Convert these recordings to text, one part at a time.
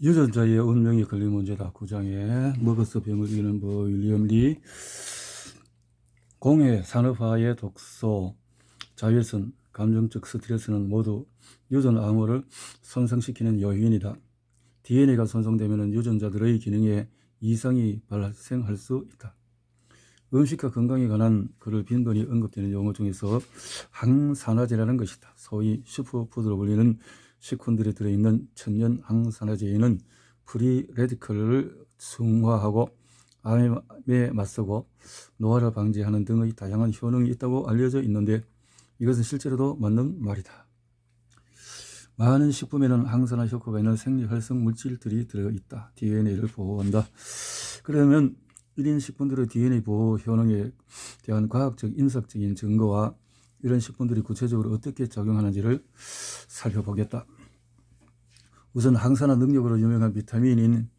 유전자의 운명이 걸린 문제다. 9장에 먹어서 병을 이기는 법, 윌리엄 리. 공해, 산업화의 독소, 자외선, 감정적 스트레스는 모두 유전 암호를 손상시키는 요인이다. DNA가 손상되면 유전자들의 기능에 이상이 발생할 수 있다. 음식과 건강에 관한 글을 빈번히 언급되는 용어 중에서 항산화제라는 것이다. 소위 슈퍼푸드로 불리는 식품들에 들어있는 천연 항산화제에는 프리 레디컬을 중화하고 암에 맞서고 노화를 방지하는 등의 다양한 효능이 있다고 알려져 있는데 이것은 실제로도 맞는 말이다. 많은 식품에는 항산화 효과가 있는 생리활성 물질들이 들어있다. DNA를 보호한다. 그러면 1인 식품들의 DNA 보호 효능에 대한 과학적 인삭적인 증거와 이런 식품들이 구체적으로 어떻게 작용하는지를 살펴보겠다. 우선 항산화 능력으로 유명한 비타민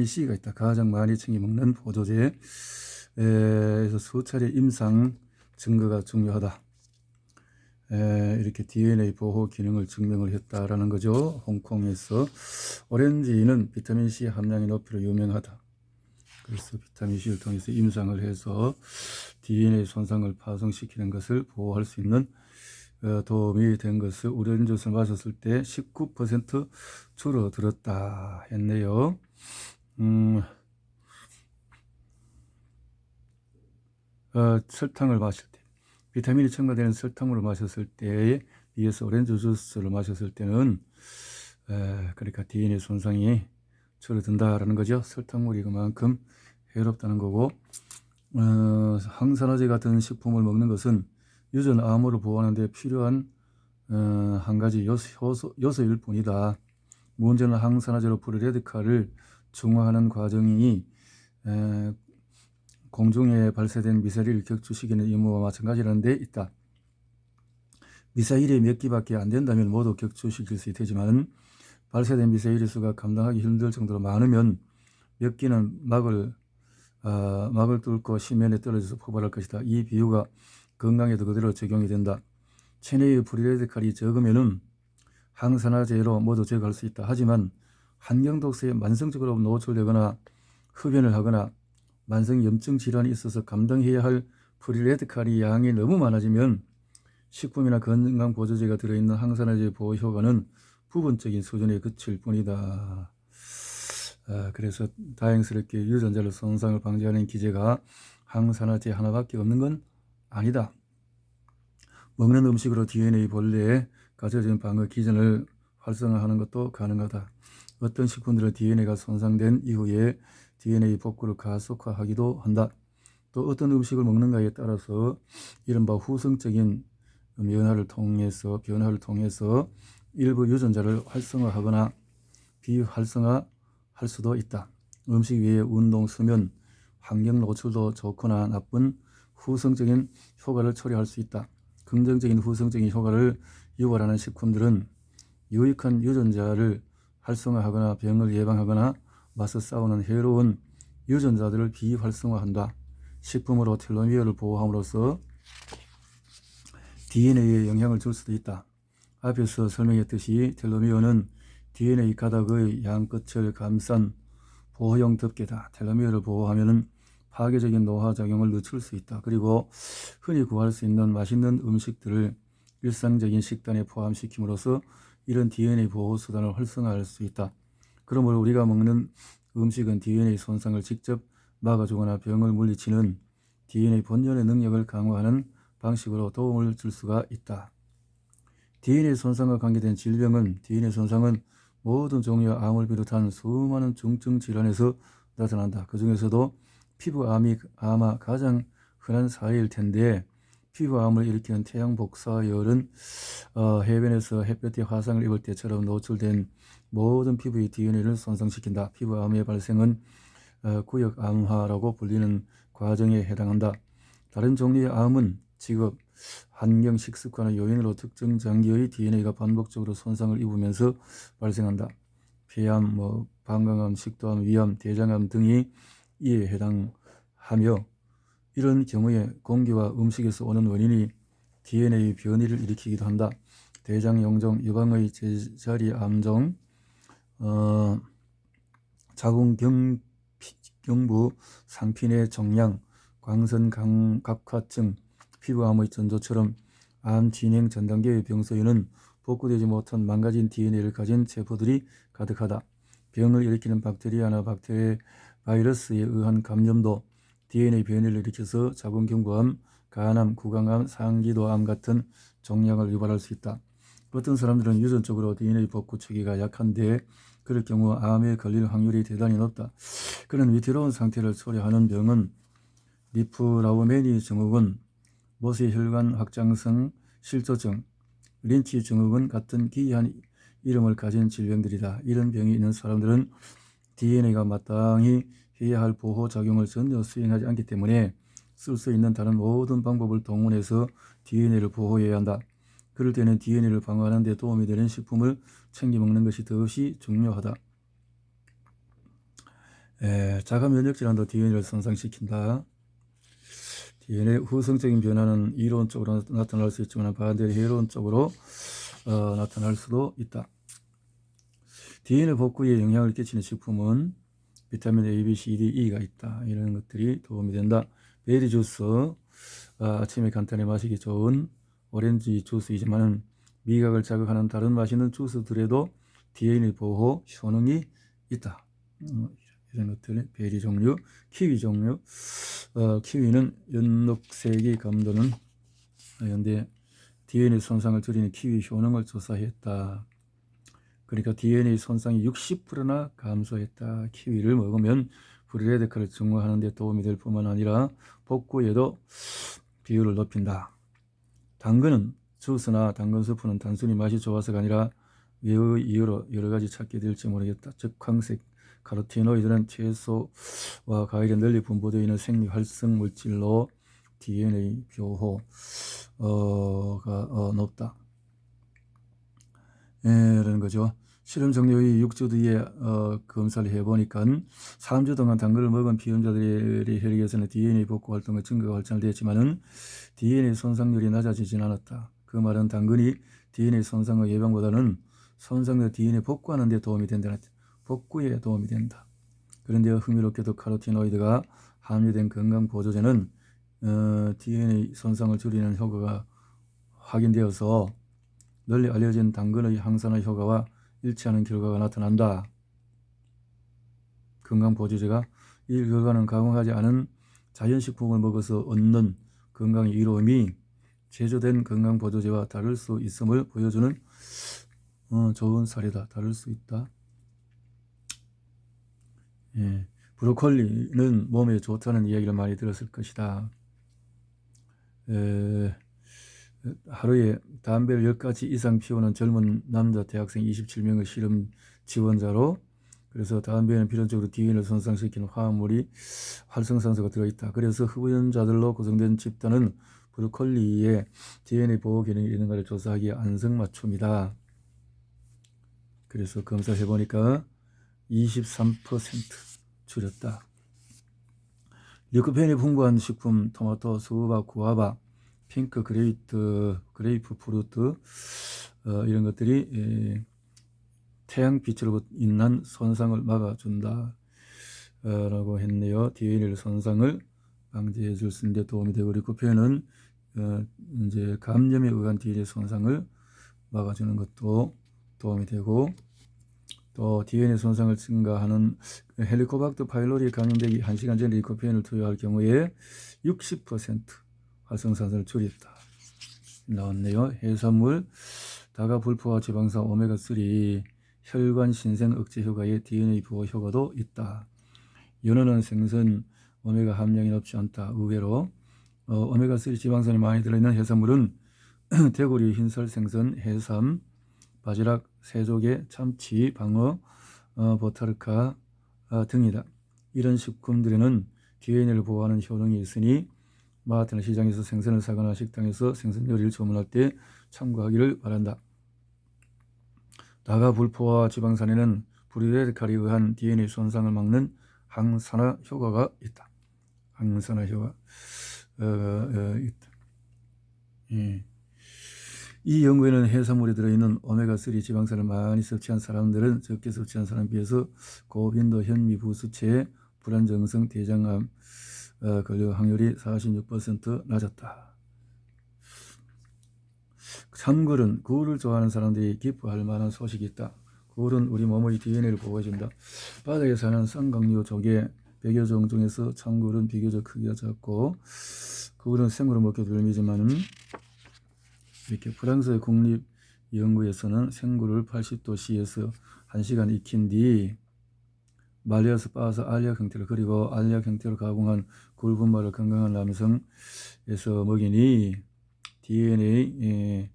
C가 있다. 가장 많이 챙겨 먹는 보조제에서 수차례 임상 증거가 중요하다. 이렇게 DNA 보호 기능을 증명을 했다라는 거죠. 홍콩에서. 오렌지는 비타민 C 함량이 높이로 유명하다. 그래서 비타민 C를 통해서 임상을 해서 DNA 손상을 파생시키는 것을 보호할 수 있는 도움이 된 것을 오렌지 주스를 마셨을 때 19% 줄어들었다 했네요. 설탕을 마실 때 비타민이 첨가되는 설탕물을 마셨을 때에 비해서 오렌지 주스를 마셨을 때는 그러니까 DNA 손상이 줄어든다라는 거죠. 설탕물이 그만큼 해롭다는 거고, 항산화제 같은 식품을 먹는 것은 유전 암호를 보호하는 데 필요한 한 가지 요소일 뿐이다. 문제는 항산화제로 프리 레디컬을 중화하는 과정이 공중에 발사된 미사일을 격추시키는 임무와 마찬가지라는 데 있다. 미사일이 몇 기밖에 안 된다면 모두 격추시킬 수 있지만 발사된 미사일의 수가 감당하기 힘들 정도로 많으면 몇 기는 막을 뚫고 심연에 떨어져서 폭발할 것이다. 이 비유가 건강에도 그대로 적용이 된다. 체내의 프리 레디컬이 적으면은 항산화제로 모두 제거할 수 있다. 하지만 환경 독소에 만성적으로 노출되거나 흡연을 하거나 만성 염증 질환이 있어서 감당해야 할 프리 레디컬이 양이 너무 많아지면 식품이나 건강 보조제가 들어있는 항산화제 보호 효과는 부분적인 수준에 그칠 뿐이다. 그래서 다행스럽게 유전자를 손상을 방지하는 기제가 항산화제 하나밖에 없는 건 아니다. 먹는 음식으로 DNA 본래에 가져진 방어 기전을 활성화하는 것도 가능하다. 어떤 식품들은 DNA가 손상된 이후에 DNA 복구를 가속화하기도 한다. 또 어떤 음식을 먹는가에 따라서 이른바 후성적인 변화를 통해서 일부 유전자를 활성화하거나 비활성화할 수도 있다. 음식 외에 운동, 수면, 환경 노출도 좋거나 나쁜 후성적인 효과를 초래할 수 있다. 긍정적인 후성적인 효과를 유발하는 식품들은 유익한 유전자를 활성화하거나 병을 예방하거나 맞서 싸우는 해로운 유전자들을 비활성화한다. 식품으로 텔로미어를 보호함으로써 DNA에 영향을 줄 수도 있다. 앞에서 설명했듯이 텔로미어는 DNA 가닥의 양끝을 감싼 보호용 덮개다. 텔로미어를 보호하면 파괴적인 노화작용을 늦출 수 있다. 그리고 흔히 구할 수 있는 맛있는 음식들을 일상적인 식단에 포함시킴으로써 이런 DNA 보호 수단을 활성화할 수 있다. 그러므로 우리가 먹는 음식은 DNA 손상을 직접 막아주거나 병을 물리치는 DNA 본연의 능력을 강화하는 방식으로 도움을 줄 수가 있다. DNA 손상과 관계된 질병은 DNA 손상은 모든 종류의 암을 비롯한 수많은 중증 질환에서 나타난다. 그 중에서도 피부암이 아마 가장 흔한 사례일 텐데 피부암을 일으키는 태양 복사열은 해변에서 햇볕에 화상을 입을 때처럼 노출된 모든 피부의 DNA를 손상시킨다. 피부암의 발생은 구역암화라고 불리는 과정에 해당한다. 다른 종류의 암은 직업, 환경, 식습관의 요인으로 특정 장기의 DNA가 반복적으로 손상을 입으면서 발생한다. 폐암, 방광암, 식도암, 위암, 대장암 등이 이에 해당하며 이런 경우에 공기와 음식에서 오는 원인이 DNA 변이를 일으키기도 한다. 대장, 용종, 유방의 제자리 암종, 자궁경부 상피내 정량, 광선 각화증, 피부암의 전조처럼 암 진행 전 단계의 병소에는 복구되지 못한 망가진 DNA를 가진 세포들이 가득하다. 병을 일으키는 박테리아나 바이러스에 의한 감염도 DNA 변이를 일으켜서 자궁경부암, 간암, 구강암, 상기도암 같은 종양을 유발할 수 있다. 어떤 사람들은 유전적으로 DNA 복구 체계가 약한데 그럴 경우 암에 걸릴 확률이 대단히 높다. 그런 위태로운 상태를 초래하는 병은 리프라우메니 증후군, 모세혈관 확장성 실조증, 린치 증후군 같은 기이한 이름을 가진 질병들이다. 이런 병이 있는 사람들은 DNA가 마땅히 해야 할 보호작용을 전혀 수행하지 않기 때문에 쓸 수 있는 다른 모든 방법을 동원해서 DNA를 보호해야 한다. 그럴 때는 DNA를 방어하는 데 도움이 되는 식품을 챙겨 먹는 것이 더없이 중요하다. 자가 면역 질환도 DNA를 손상시킨다. DNA 후성적인 변화는 이론적으로 나타날 수 있지만 반대로 해론적으로 나타날 수도 있다. DNA 복구에 영향을 끼치는 식품은 비타민 A, B, C, D, E가 있다. 이런 것들이 도움이 된다. 베리 주스, 아침에 간단히 마시기 좋은 오렌지 주스이지만 미각을 자극하는 다른 맛있는 주스들에도 DNA 보호 효능이 있다. 이런 것들, 베리 종류, 키위 종류. 키위는 연녹색이 감도는 현대 DNA 손상을 줄이는 키위 효능을 조사했다. 그러니까 DNA 손상이 60%나 감소했다. 키위를 먹으면 프리레디칼을 증후하는 데 도움이 될 뿐만 아니라 복구에도 비율을 높인다. 당근은 주스나 당근 수프는 단순히 맛이 좋아서가 아니라 외의 이유로 여러 가지 찾게 될지 모르겠다. 적황색 카로티노이드는 채소와 과일에 널리 분포되어 있는 생리 활성 물질로 DNA 교호가 높다. 이런 거죠. 실험 종료의 6주 뒤에 검사를 해보니까 3주 동안 당근을 먹은 피험자들의 혈액에서는 DNA 복구 활동의 증가가 활발되었지만은 DNA 손상률이 낮아지진 않았다. 그 말은 당근이 DNA 손상의 예방보다는 손상된 DNA 복구하는 데 도움이 된다는 복구에 도움이 된다. 그런데 흥미롭게도 카로티노이드가 함유된 건강보조제는 DNA 손상을 줄이는 효과가 확인되어서 널리 알려진 당근의 항산화 효과와 일치하는 결과가 나타난다. 건강보조제가 이 결과는 가공하지 않은 자연식품을 먹어서 얻는 건강의 이로움이 제조된 건강보조제와 다를 수 있음을 보여주는 좋은 사례다. 다를 수 있다. 브로콜리는 몸에 좋다는 이야기를 많이 들었을 것이다. 하루에 담배를 10가지 이상 피우는 젊은 남자 대학생 27명의 실험 지원자로, 그래서 담배에는 필연적으로 DNA를 손상시키는 화합물이 활성산소가 들어있다. 그래서 흡연자들로 구성된 집단은 브로콜리에 DNA 보호 기능이 있는가를 조사하기에 안성맞춤이다. 그래서 검사해보니까 23% 줄였다. 리코펜이 풍부한 식품, 토마토, 수박, 구아바, 핑크 그레이프 프루트, 이런 것들이 태양빛으로 인한 손상을 막아준다 라고 했네요. DNA를 손상을 방지해 줄 수 있는 데 도움이 되고, 리코펜은 이제 감염에 의한 DNA 손상을 막아주는 것도 도움이 되고, 또 DNA 손상을 증가하는 헬리코박터 파일로리에 감염되기 1시간 전에 리코펜을 투여할 경우에 60% 활성산소를 줄였다. 나왔네요. 해산물, 다가불포화 지방산 오메가3, 혈관 신생 억제 효과에 DNA 보호 효과도 있다. 연어는 생선 오메가 함량이 높지 않다. 의외로 오메가3 지방산이 많이 들어있는 해산물은 대구리, 흰살 생선, 해삼, 바지락, 새조개, 참치, 방어, 보타르카 등이다. 이런 식품들에는 DNA를 보호하는 효능이 있으니 마트나 시장에서 생선을 사거나 식당에서 생선 요리를 주문할 때 참고하기를 바란다. 다가불포화 지방산에는 프리레디칼에 의한 DNA 손상을 막는 항산화 효과가 있다. 항산화 효과 있다. 이 연구에는 해산물에 들어있는 오메가3 지방산을 많이 섭취한 사람들은 적게 섭취한 사람에 비해서 고빈도 현미 부수체의 불안정성 대장암 걸릴 확률이 46% 낮았다. 참굴은 굴을 좋아하는 사람들이 기뻐할 만한 소식이 있다. 굴은 우리 몸의 DNA를 보호해준다. 바다에 사는 쌍각류 조개 100여 종 중에서 참굴은 비교적 크기가 작고 굴은 생으로 먹기도 별미지만 이렇게 프랑스의 국립연구에서는 생굴을 80도씨에서 1시간 익힌 뒤 말려서 빻아서 알약 형태로 그리고 알약 형태로 가공한 굴 분말을 건강한 남성에서 먹이니 DNA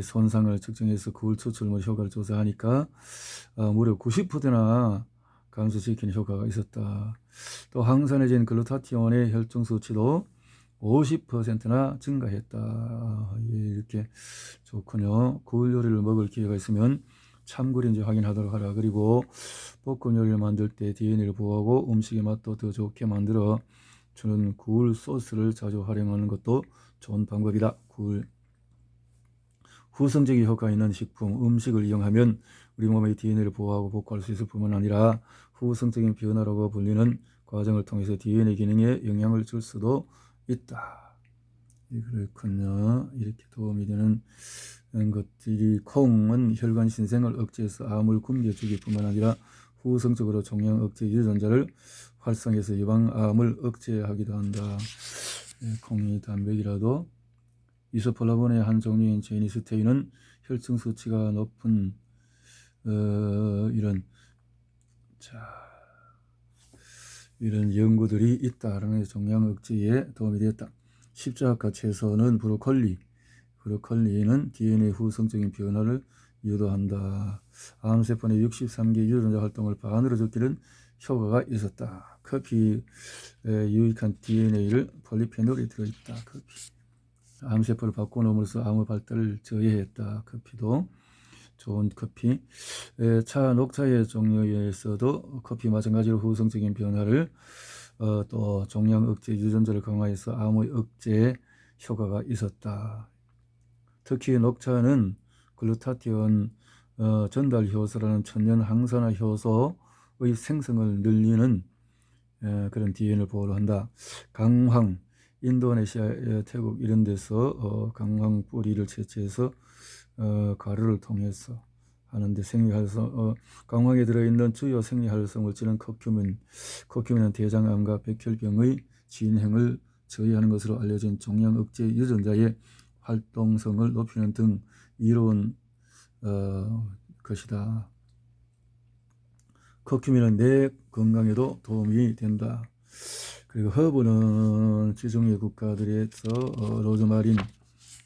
손상을 측정해서 굴 추출물 효과를 조사하니까 무려 90%나 감소시키는 효과가 있었다. 또 항산해진 글루타티온의 혈중 수치도 50%나 증가했다. 이렇게 좋군요. 굴 요리를 먹을 기회가 있으면 참굴인지 확인하도록 하라. 그리고 볶음 요리를 만들 때 DNA를 보호하고 음식의 맛도 더 좋게 만들어 주는 굴 소스를 자주 활용하는 것도 좋은 방법이다. 굴 후성적인 효과 있는 식품, 음식을 이용하면 우리 몸의 DNA를 보호하고 복구할 수 있을 뿐만 아니라 후성적인 변화라고 불리는 과정을 통해서 DNA 기능에 영향을 줄 수도 있다. 그렇군요. 이렇게 도움이 되는 것들이 콩은 혈관 신생을 억제해서 암을 굶겨주기 뿐만 아니라 후성적으로 종양 억제 유전자를 활성해서 유방암을 억제하기도 한다. 콩이 단백이라도 이소플라본의 한 종류인 제니스테인은 혈중 수치가 높은 이런 연구들이 있다라는 종양 억제에 도움이 되었다. 십자가 채소는 브로콜리는 DNA 후성적인 변화를 유도한다. 암세포의 63개 유전자 활동을 반으로 적기는 효과가 있었다. 커피에 유익한 DNA를 폴리페놀이 들어있다. 커피. 암세포를 바꿔놓음으로써 암의 발달을 저해했다. 커피도 좋은 커피. 차, 녹차의 종류에서도 커피 마찬가지로 후성적인 변화를 또 종양 억제 유전자를 강화해서 암의 억제에 효과가 있었다. 특히 녹차는 글루타티온 전달 효소라는 천연 항산화 효소의 생성을 늘리는 그런 DNA를 보호를 한다. 강황, 인도네시아, 태국 이런 데서 강황 뿌리를 채취해서 가루를 통해서 하는데 생리활성 강황에 들어있는 주요 생리활성 물질은 커큐민은 대장암과 백혈병의 진행을 저해하는 것으로 알려진 종양 억제 유전자의 활동성을 높이는 등 이로운 것이다. 커큐민은 뇌 건강에도 도움이 된다. 그리고 허브는 지중해 국가들에서 로즈마린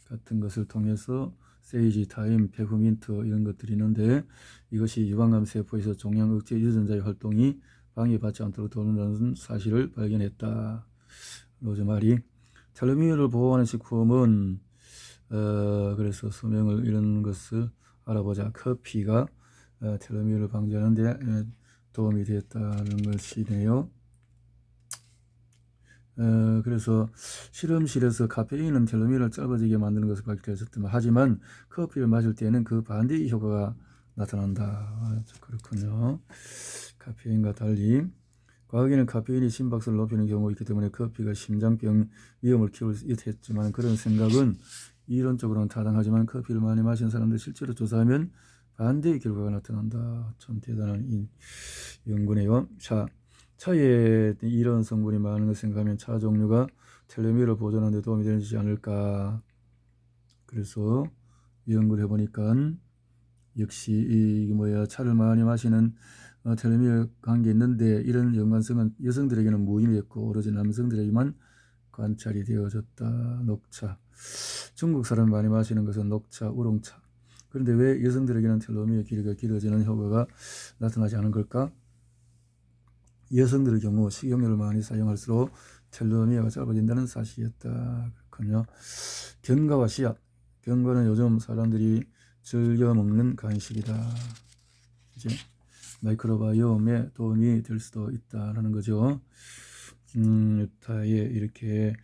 같은 것을 통해서 세이지, 타임, 페퍼민트 이런 것들이 있는데 이것이 유방암 세포에서 종양 억제 유전자의 활동이 방해받지 않도록 도와준다는 사실을 발견했다. 로즈마리. 텔로미어를 보호하는 식품은 그래서 수명을 이런 것을 알아보자. 커피가 텔로미어를 방지하는 데 도움이 되었다는 것이네요. 그래서 실험실에서 카페인은 텔로미어를 짧아지게 만드는 것을 밝혀졌지만 하지만 커피를 마실 때는 그 반대의 효과가 나타난다. 그렇군요. 카페인과 달리 과거에는 카페인이 심박수를 높이는 경우가 있기 때문에 커피가 심장병 위험을 키울 수 있겠지만 그런 생각은 이론적으로는 타당하지만 커피를 많이 마신 사람들 실제로 조사하면 반대의 결과가 나타난다. 참 대단한 연구네요. 차에 이런 성분이 많은 것을 생각하면 차 종류가 텔로미어를 보존하는 데 도움이 되지 않을까. 그래서 연구를 해보니까 역시 차를 많이 마시는 텔로미어 관계 있는데 이런 연관성은 여성들에게는 무의미했고 오로지 남성들에게만 관찰이 되어졌다. 녹차. 중국 사람이 많이 마시는 것은 녹차, 우롱차. 그런데 왜 여성들에게는 텔로미어 길이가 길어지는 효과가 나타나지 않은 걸까? 여성들의 경우 식용유를 많이 사용할수록 텔로미어가 짧아진다는 사실이었다. 그렇군요. 견과와 씨앗. 견과는 요즘 사람들이 즐겨 먹는 간식이다. 이제 마이크로바이옴에 도움이 될 수도 있다라는 거죠. 유타에 이렇게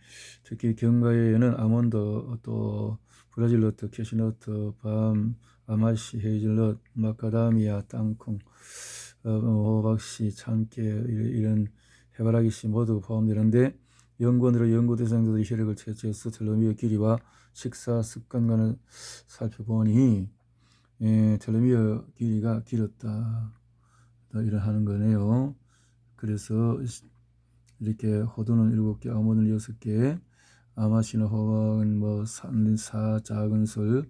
특히 견과에는 아몬드 또 브라질너트, 캐시너트, 밤, 아마씨, 헤이즐넛, 마카다미아, 땅콩, 호박씨, 참깨 이런 해바라기씨 모두 포함되는데 연구원으로 연구 대상자들의 혈액을 채취해서 텔로미어 길이와 식사 습관관을 살펴보니 텔로미어 길이가 길었다 이런 거네요. 그래서 이렇게 호두는 7개, 아몬드는 6개, 아마씨나 호박은 뭐 사 작은 술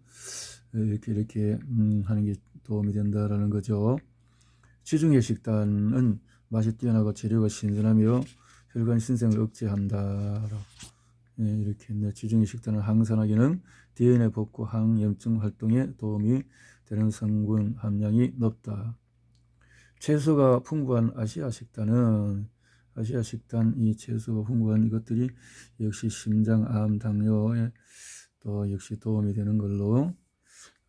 이렇게 하는 게 도움이 된다라는 거죠. 지중해 식단은 맛이 뛰어나고 재료가 신선하며 혈관 신생을 억제한다. 이렇게 했네. 지중해 식단은 항산화 기능, DNA 복구, 항염증 활동에 도움이 되는 성분 함량이 높다. 채소가 풍부한 아시아 식단 이 채소가 풍부한 이것들이 역시 심장, 암, 당뇨에 또 역시 도움이 되는 걸로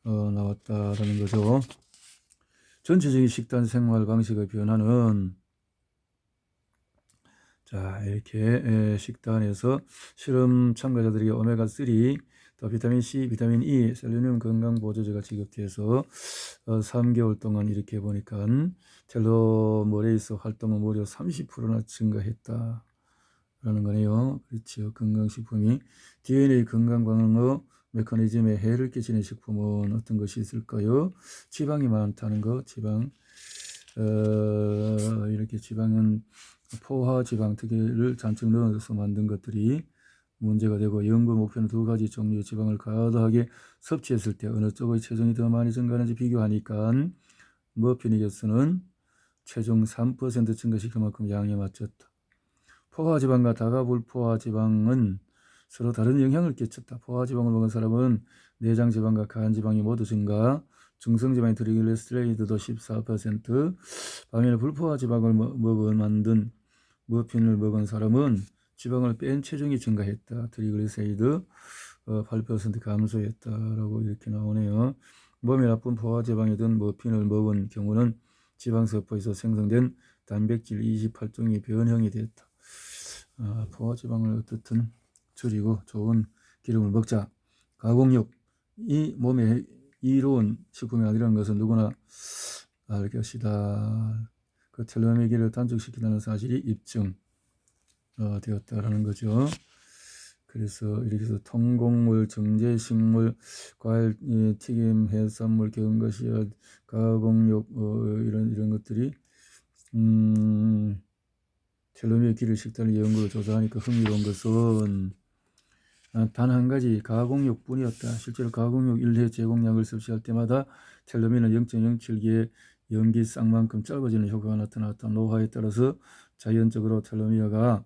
나왔다라는 거죠. 전체적인 식단 생활 방식의 변화는 자 이렇게 식단에서 실험 참가자들에게 오메가3, 또 비타민C, 비타민 E, 셀레늄 건강보조제가 지급돼서 3개월 동안 이렇게 보니까 텔로머레이스 활동은 무려 30%나 증가했다 라는 거네요. 그렇죠. 건강식품이 DNA 건강방어 메커니즘에 해를 끼치는 식품은 어떤 것이 있을까요? 지방이 많다는 거. 지방 이렇게 지방은 포화지방 특유를 잔뜩 넣어서 만든 것들이 문제가 되고, 연구 목표는 2가지 종류의 지방을 과다하게 섭취했을 때 어느 쪽의 체중이 더 많이 증가하는지 비교하니까 머핀의 개수는 체중 3% 증가시킬 만큼 양에 맞췄다. 포화지방과 다가불포화지방은 서로 다른 영향을 끼쳤다. 포화지방을 먹은 사람은 내장지방과 간지방이 모두 증가, 중성지방의 트리글리세라이드도 14%, 반면에 불포화지방을 만든 머핀을 먹은 사람은 지방을 뺀 체중이 증가했다. 트리글리세라이드 8% 감소했다라고 이렇게 나오네요. 몸에 나쁜 포화지방이든 머핀을 먹은 경우는 지방세포에서 생성된 단백질 28종이 변형이 됐다. 포화지방을 어떻든 줄이고 좋은 기름을 먹자. 가공육, 이 몸에 이로운 식품이 아니라는 것은 누구나 알 것이다. 그 텔로미어 길이를 단축시킨다는 사실이 입증되었다라는 거죠. 그래서 이렇게 해서 통곡물, 정제식물, 과일, 튀김, 해산물, 겨운 것이야, 가공육 이런 것들이 텔로미어 길이 식단의 연구를 조사하니까 흥미로운 것은 단 한 가지 가공육뿐이었다. 실제로 가공육 1회 제공량을 섭취할 때마다 텔로미어는 0.07개의 염기 쌍만큼 짧아지는 효과가 나타났다. 노화에 따라서 자연적으로 텔로미어가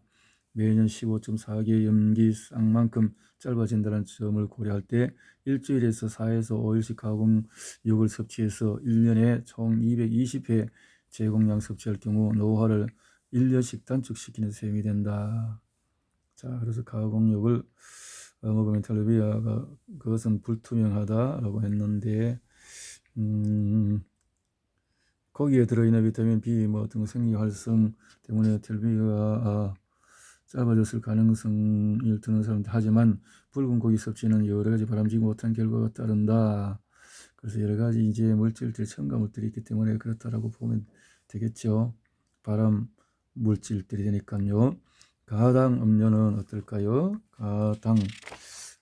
매년 15.4개의 염기 쌍만큼 짧아진다는 점을 고려할 때 일주일에서 4에서 5일씩 가공육을 섭취해서 1년에 총 220회 제공량 섭취할 경우 노화를 1년씩 단축시키는 셈이 된다. 자, 그래서 가공육을 먹으면 텔로미어가 그것은 불투명하다라고 했는데 거기에 들어있는 비타민 B 뭐 어떤 생리 활성 때문에 텔로미어가 짧아졌을 가능성을 드는 사람들, 하지만 붉은 고기 섭취는 여러 가지 바람직지 못한 결과가 따른다. 그래서 여러 가지 이제 물질들, 첨가물들이 있기 때문에 그렇다라고 보면 되겠죠. 발암 물질들이 되니까요. 가당 음료는 어떨까요? 가당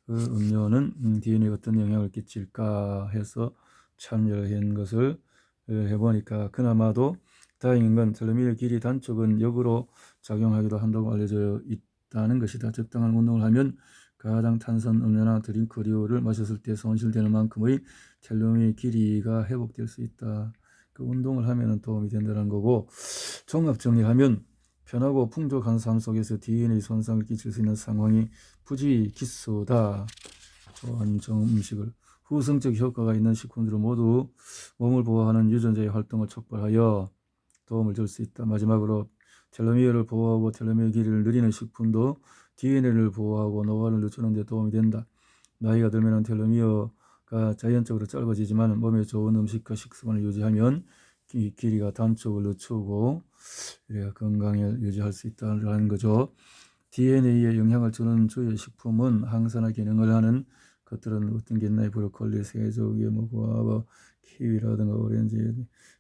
음료는 DNA에 어떤 영향을 끼칠까 해서 참여를 한 것을 해보니까 그나마도 다행인 건 텔로미어 길이 단축은 역으로 작용하기도 한다고 알려져 있다는 것이다. 적당한 운동을 하면 가당 탄산 음료나 드링크류를 마셨을 때 손실되는 만큼의 텔로미어 길이가 회복될 수 있다. 그 운동을 하면 도움이 된다는 거고, 종합 정리하면 편하고 풍족한 삶 속에서 DNA 손상을 끼칠 수 있는 상황이 부지기수다. 좋은 음식을, 후성적 효과가 있는 식품들은 모두 몸을 보호하는 유전자의 활동을 촉발하여 도움을 줄 수 있다. 마지막으로 텔로미어를 보호하고 텔로미어 길이를 늘리는 식품도 DNA를 보호하고 노화를 늦추는 데 도움이 된다. 나이가 들면 텔로미어가 자연적으로 짧아지지만 몸에 좋은 음식과 식습관을 유지하면 길이가 단축을 늦추고 건강을 유지할 수 있다는 거죠. DNA에 영향을 주는 주요 식품은 항산화 기능을 하는 것들은 어떤 게 있나요? 브로콜리, 세조개, 뭐 구아바, 키위라든가 오렌지,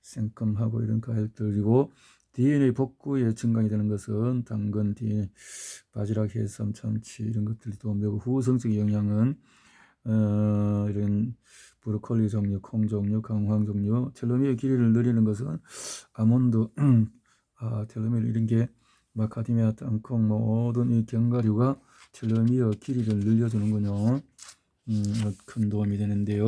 생껌하고 이런 과일들이고, DNA 복구에 증강이 되는 것은 당근, DNA, 바지락, 해삼, 참치 이런 것들이 도움되고, 후성적 영양은 이런 브로콜리 종류, 콩 종류, 강황 종류. 텔로미어 길이를 늘리는 것은 아몬드, 텔로미어 이런 게 마카데미아, 땅콩, 모든 이 견과류가 텔로미어 길이를 늘려주는군요. 큰 도움이 되는데요.